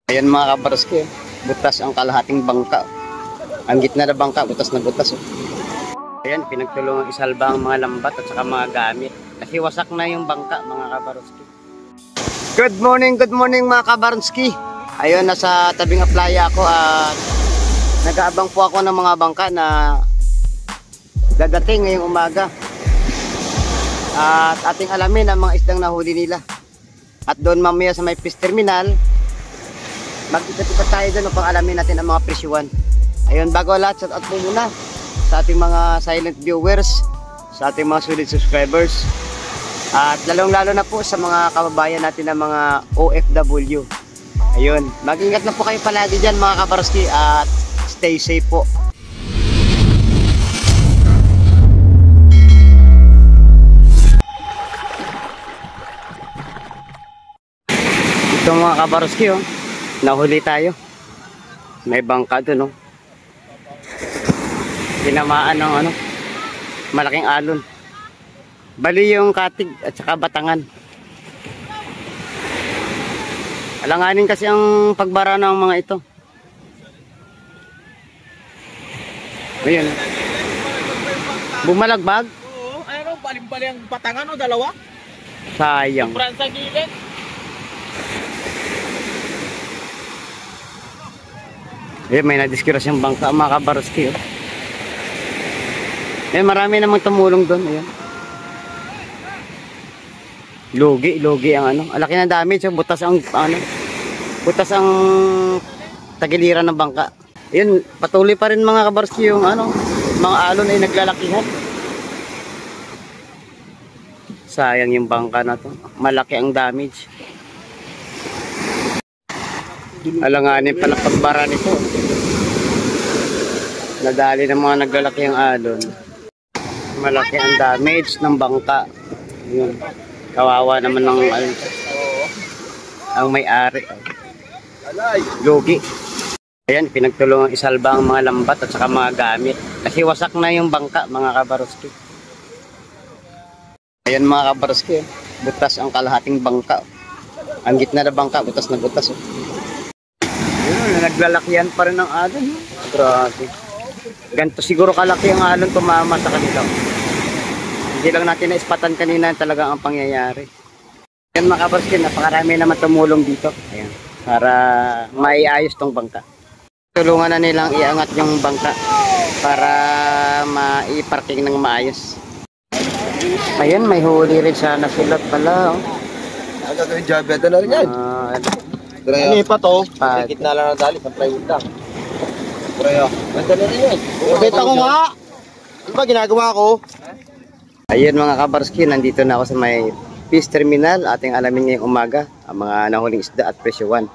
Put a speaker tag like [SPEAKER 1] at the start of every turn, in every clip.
[SPEAKER 1] Ayan mga kabaroski, butas ang kalahating bangka. Ang gitna na bangka, butas na butas. Ayan, pinagtulungan isalba ang mga lambat at saka mga gamit. Kasi wasak na yung bangka mga kabaroski. Good morning mga kabaroski. Ayun, nasa tabing playa ako at nag-aabang po ako ng mga bangka na dadating ngayong umaga. At ating alamin ang mga isdang nahuli nila. At doon mamaya sa may fish terminal, mag-ikot-ikot tayo doon upang alamin natin ang mga presyuhan. Ayun, bago lahat, shout out po muna sa ating mga silent viewers, sa ating mga solid subscribers, at lalong-lalo na po sa mga kababayan natin na mga OFW. Ayun, mag-ingat na po kayo palagi dyan mga kabaroski at stay safe po. Ito mga kabaroski, oh, nahuli tayo. May bangka doon, oh. Tinamaan ng malaking alon. Bali yung Katig at saka Batangan. Alanganin kasi ang pagbara ng mga ito. Ayun. Bumalagbag?
[SPEAKER 2] Oo, ano, balimbali ang Batangan o dalawa?
[SPEAKER 1] Sayang.
[SPEAKER 2] Sobrang sa gilid.
[SPEAKER 1] Eh, may nadiskiras yung bangka mga kabaroski, oh. Eh, marami namang tumulong doon. Ayan. Lugi ang Alaki na damage, oh. Butas ang butas ang tagiliran ng bangka. Ayun, patuloy pa rin mga kabaroski yung mga alon ay naglalakihan. Sayang yung bangka na to. Malaki ang damage. Alanganin pala pagbara nito. Nadali ng mga naglalaki ang alon. Malaki ang damage ng bangka. Yun. Kawawa naman ng ang may-ari. Lugi. Ayan, pinagtulungan isalba ang mga lambat at saka mga gamit. Kasi wasak na yung bangka mga kabaroski. Ayan mga kabaroski, butas ang kalahating bangka. Ang gitna na bangka, butas na butas. Ayun, naglalakihan pa rin ang alon. Grabe. Ganito siguro kalaki ang alon tumama sa kanila. Hindi lang natin naispatan kanina talaga ang pangyayari. Yan mga kabaroski, napakarami naman tumulong dito. Ayan, para maiayos tong bangka. Tulungan na nilang iangat yung bangka para maiparking ng maayos. Ayan, may huli rin sana sila pala.
[SPEAKER 2] Ano yung jabe? Ito na rin yan. Ano pa to? Gitna lang ng dali sa plywood lang. Ito na rin yan. Beta ko nga! Ano ba ginagawa ko?
[SPEAKER 1] Ayun mga kabaroski, nandito na ako sa may fish terminal. Ating alamin ngayong umaga ang mga nahuling isda at presyuhan.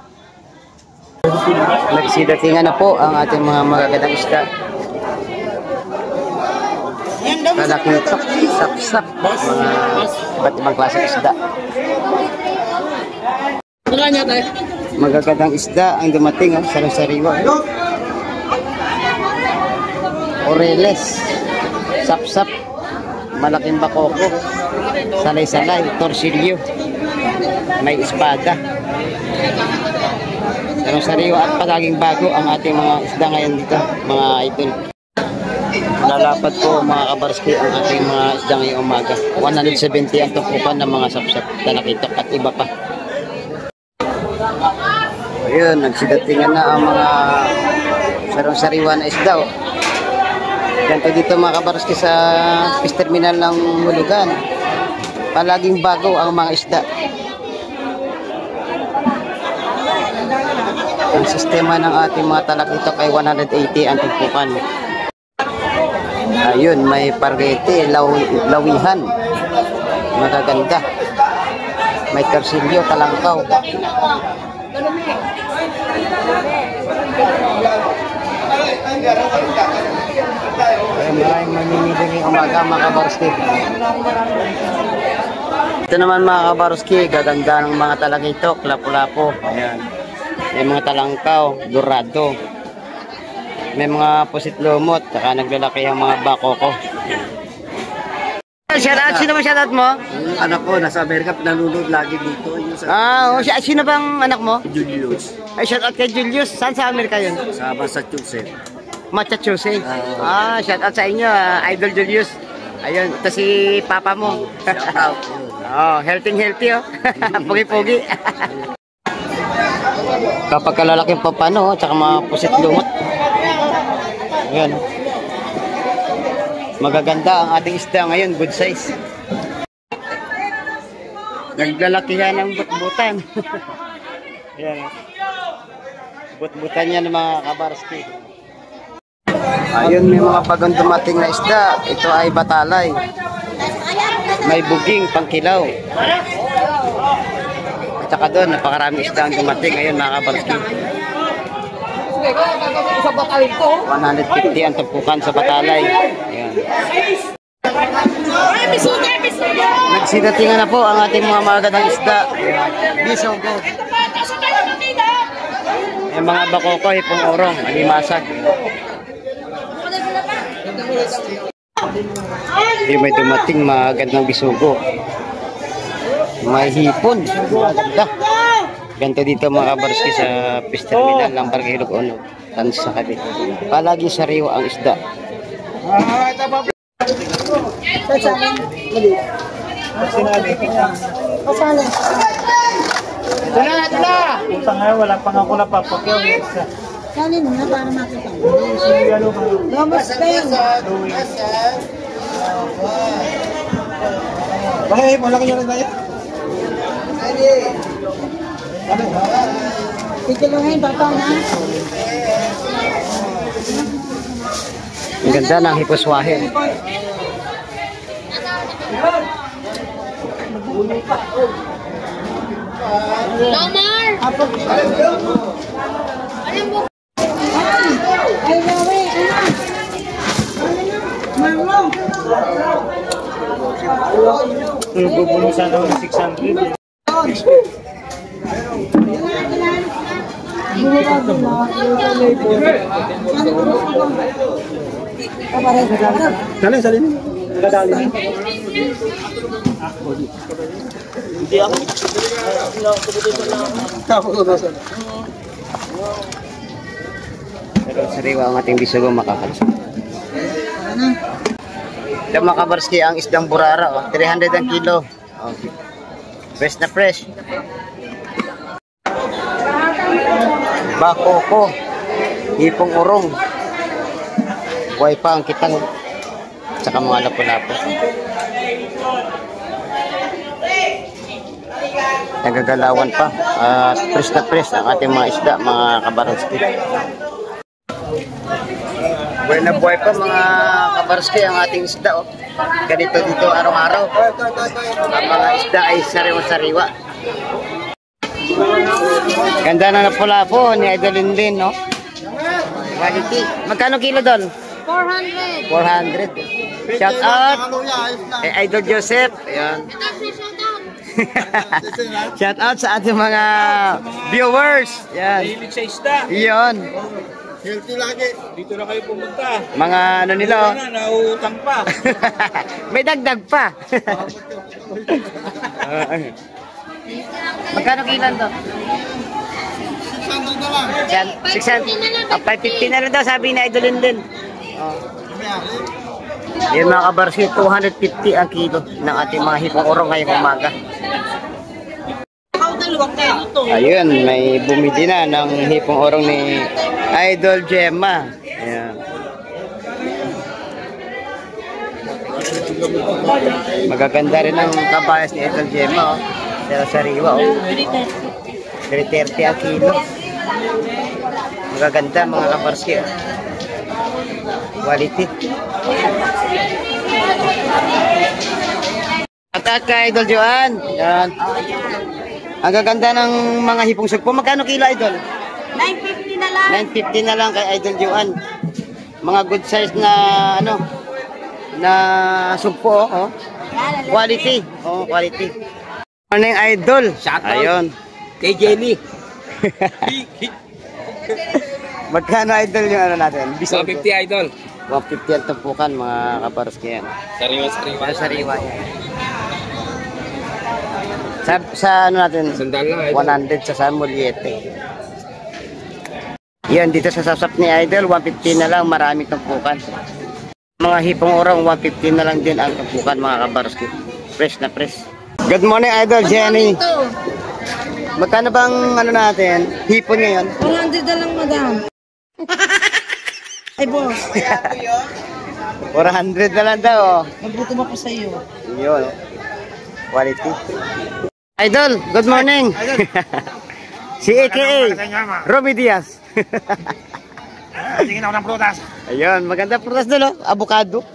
[SPEAKER 1] Nagsidatingan na po ang ating mga magagandang isda. Kalakitok, sapsap, mga iba't ibang klaseng isda. Magagandang isda ang dumating, sarang-sariwa. Oreles, sapsap, malaking bakoko, salay-salay, torsilyo, may espada. Sarang-sariwa at palaging bago ang ating mga isda ngayon dito, mga idol. Lalapad po mga kabaroski ang ating mga isda ngayong umaga. 170 ang tukupan ng mga sapsap, talakitok at iba pa. Ayun, nagsidatingan na ang mga sarang-sariwa na isda. Ganito dito mga kabaroski sa fish terminal ng Hulugan. Palaging bago ang mga isda. Ang sistema ng ating mga talakitok ay 180 ang tukupan. Ayun, may pargete, lawihan. Magaganda. May torsilyo, talangkaw. Maraming mamimili ngayong umaga mga kabaroski. Ito naman mga kabaroski, gaganda ng mga talakitok, lapu-lapo. Ayan. May mga talangkaw, dorado. May mga pusit lumot, saka naglalaki ang mga bakoko. Shoutout, sino ba shoutout mo?
[SPEAKER 2] Yung anak ko, nasa Amerika, pinanunod lagi dito. Yung sa
[SPEAKER 1] Sino bang anak mo?
[SPEAKER 2] Julius.
[SPEAKER 1] Ay, shoutout kay Julius. Saan sa Amerika yun?
[SPEAKER 2] Sa Massachusetts.
[SPEAKER 1] Massachusetts. Shoutout sa inyo, Idol Julius. Ayun, ito si papa mo.
[SPEAKER 2] Shoutout.
[SPEAKER 1] Healthy, oh. Pugi-pugi. Kapag kalalaking papano, tsaka mga pusit lumot. Ayan. Magaganda ang ating isda ngayon, good size. Naglalakihan ng butbutan. Ayan. Butbutan yan ng mga kabarski. Ayun, may mga bagong dumating na isda. Ito ay batalay. May buging, pangkilaw. At saka doon, napakarami isda ang dumating. Ayun, mga kabarski. 150 ang tapukan sa batalay. Ayan. Nagsinatingan na po ang ating mga magagandang isda. Bisogo. Yung mga bakoko, hipong orong, alimasag. Yung may dumating magandang bisugo. May hipon. Maganda. Ganito dito mga kabarski sa fish terminal ng Barangay Ilog-Ono. Tansya sa kabit. Palagi sariwa ang isda. Tula!
[SPEAKER 3] Punta ngayon, wala pang ako napapakyaw.
[SPEAKER 4] Salin mo na para makita mo. Lumos ka yun.
[SPEAKER 3] Bakit mo lang yun tayo?
[SPEAKER 4] Titiluhin, papa na.
[SPEAKER 1] Ang ganda ng hiposwahe.
[SPEAKER 4] Lomar! Ay, Lawe, Marlon!
[SPEAKER 3] Bubulong sana ng 600.
[SPEAKER 2] Salin.
[SPEAKER 3] Dadali. Hindi ako.
[SPEAKER 1] Pero sariwa ang ating bisugo makakalis. Ito mga kabarski ang isdang burara. 300 ang kilo. Fresh na fresh. Bakoko. Hipong urong. Buhay pa ang kitang. Tsaka mga lapo-lapo. Nagagalawan pa. Fresh na fresh ang ating mga isda, mga kabarski. Buhay na buhay pa mga kabarski ang ating isda. Ganito dito araw-araw. Ang mga isda ay sariwa-sariwa. Ganda na lapo-lapo ni Idol Lindin, no? Quality. Magkano kilo doon?
[SPEAKER 4] 400.
[SPEAKER 1] 400. Shout out kay Idol Joseph. Ayan. Shout out sa ating mga viewers. Yan.
[SPEAKER 3] Mahilig sa isda.
[SPEAKER 1] Iyon.
[SPEAKER 2] Healthy lagi.
[SPEAKER 3] Dito na kayo pumunta.
[SPEAKER 1] Mga ano nila. Oh.
[SPEAKER 3] Nauutang pa.
[SPEAKER 1] May dagdag pa. Magkano kilan to?
[SPEAKER 2] 600 na lang.
[SPEAKER 1] 600. 550 na lang daw sabi ni Idol Lindin. Yan mga kabarski, 250 ang kilo ng ating mga hipong orong ngayong umaga. Ayun, may bumili na ng hipong orong ni Idol Gemma. Ayan. Magaganda rin ang kabayas ni Idol Gemma. Sariwa. 330 ang kilo. Magaganda mga kabarski. Quality. At kay Idol Joan. Yan. Ang gaganda ng mga hipong sugpo. Magkano kilo, Idol?
[SPEAKER 4] 950 na lang.
[SPEAKER 1] 950 na lang kay Idol Joan. Mga good size na ano na sugpo, oh. Quality. Oh, quality. Morning, Idol. Ayun.
[SPEAKER 3] Kay Jenny.
[SPEAKER 1] Magkano, Idol, yung ano natin?
[SPEAKER 3] 150 idol.
[SPEAKER 1] 150 ang tumpukan mga kabaroski yan.
[SPEAKER 3] Sariwa.
[SPEAKER 1] Sariwa yan. Sa ano natin?
[SPEAKER 3] Sandal lang.
[SPEAKER 1] 100 sa San Moliete. Yan, dito sa sasap ni Idol, 150 na lang, maraming tumpukan. Mga hipong orong, 150 na lang din ang tumpukan mga kabaroski. Fresh na fresh. Good morning Idol, Jenny. Magkano bang ano natin, hipon ngayon?
[SPEAKER 4] 100 na lang, madam. Ay, boss.
[SPEAKER 1] 400 na lang daw.
[SPEAKER 4] Magluto ako sa iyo.
[SPEAKER 1] Yun. Quality. Idol, good morning. Si AKA, Romy Diaz.
[SPEAKER 3] Tingin ako ng prutas.
[SPEAKER 1] Ayun, maganda prutas doon, oh. Avocado.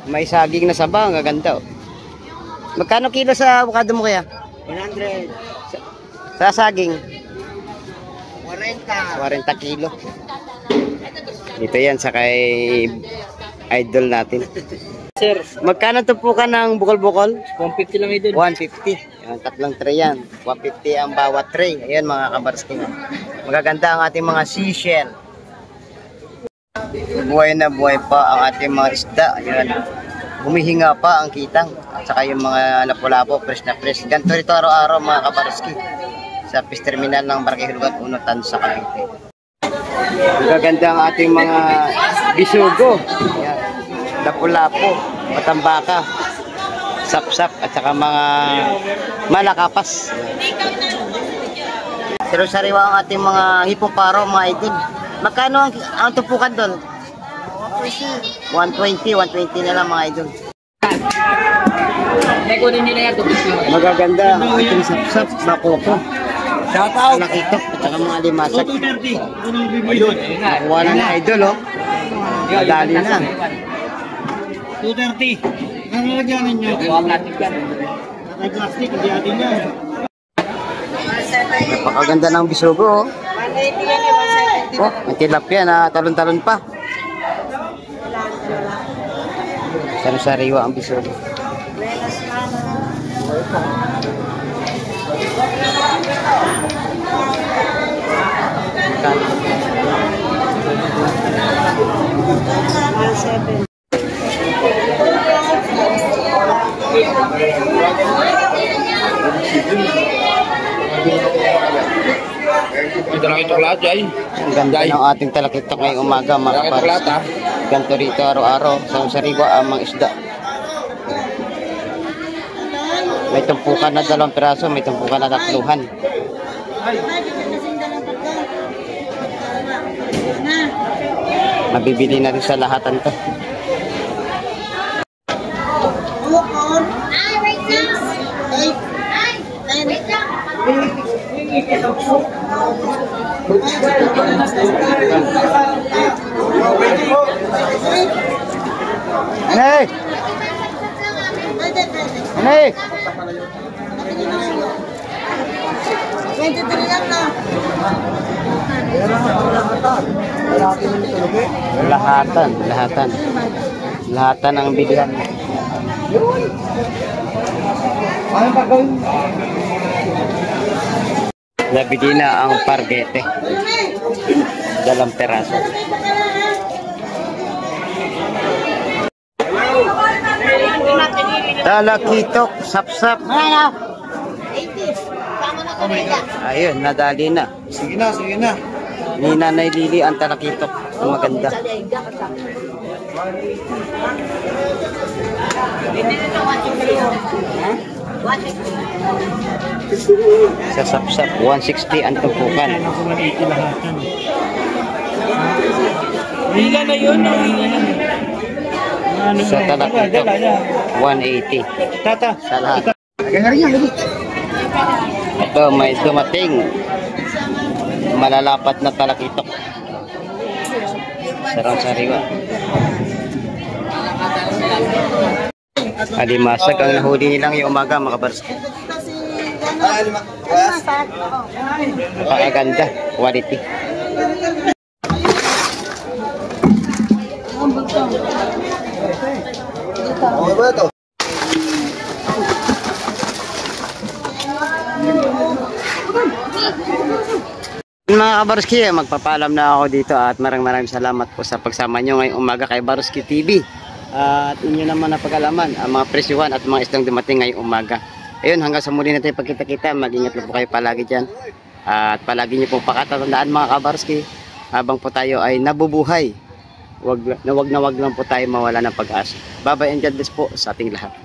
[SPEAKER 1] May saging na saba, ang gaganda. Oh. Magkano kilo sa avocado mo kaya?
[SPEAKER 2] 100.
[SPEAKER 1] Sa saging?
[SPEAKER 2] 40.
[SPEAKER 1] 40 kilo. Dito yan sa kay Idol natin.
[SPEAKER 3] Sir,
[SPEAKER 1] Magkano tumpukan ng bukol-bukol?
[SPEAKER 3] 150 lang idol.
[SPEAKER 1] 150. Yan, tatlong tray yan. 150 ang bawat tray. Ayan mga kabarsking. Magaganda ang ating mga seashell. Buhay na buhay pa ang ating mga isda. Ayan. Humihinga pa ang kitang. At saka yung mga lapu-lapo, fresh na fresh. Ganito rito araw-araw mga kabarski. Sa fish terminal ng Barangay Hulugan, Unutan sa Cavite. Magaganda ang ating mga bisugo. Ayan. Lapu-lapo, matambaka, sapsap at saka mga malakapas. Pero sariwa ang ating mga hipoparo, mga idol. Magkano ang tumpukan doon? 120 na lang mga idol. Magaganda ang ating sapsap, bakoko.
[SPEAKER 3] Shout out.
[SPEAKER 1] Nakito, at saka mga limasag.
[SPEAKER 3] 230. Ayun.
[SPEAKER 1] Nakuha na ng idol, oh. Madali na.
[SPEAKER 3] 230. Ang lagyan ninyo. Plastic yan. Plastic, hindi atin yan.
[SPEAKER 1] Napakaganda ng bisugo, oh. Oh, may tilapia na talon-talon pa. Sariwa ang bisugo.
[SPEAKER 3] Ito lang itong lahat, Jay.
[SPEAKER 1] Ang ganda ng ating talakitok ngayong umaga mga kaparos. Ganito rito araw-araw sa sariwa ang mga isda. May tumpukan na 2 piraso, may tumpukan na 3. Mabibili na rin sa lahatan to. Hey! Hey!
[SPEAKER 4] 23 lang na.
[SPEAKER 1] Lahatan ang bilihan. Nabili na ang pargete. 2 peraso. Talakitok, sapsap. Ayun, nadali na.
[SPEAKER 2] Sige na.
[SPEAKER 1] Ni Nanay Lili ang talakitok. Ang maganda. Sa sapsap, 160 ang tumpukan.
[SPEAKER 3] Hila na yun.
[SPEAKER 1] Sa talakitok, 180.
[SPEAKER 3] Tata.
[SPEAKER 1] Sa lahat. Ito, may dumating. Malalapat na talakitok. Sarang sariwa. Alimasag ang nahuli nilang yung umaga mga kabarski. Napakaganda, quality.
[SPEAKER 2] Okay ba ito?
[SPEAKER 1] Mga kabaruski, magpapaalam na ako dito at maraming salamat po sa pagsama nyo ngayong umaga kay Baruski TV. At inyo naman na pag-alaman ang mga presyuhan at mga islang dumating ngayong umaga. Ayun, hanggang sa muli natin pagkita-kita, mag-ingat lang po kayo palagi dyan. At palagi nyo pong pakatatandaan mga kabaruski, habang po tayo ay nabubuhay, wag lang po tayo mawala ng pag-asa. Bye-bye and God bless po sa ating lahat.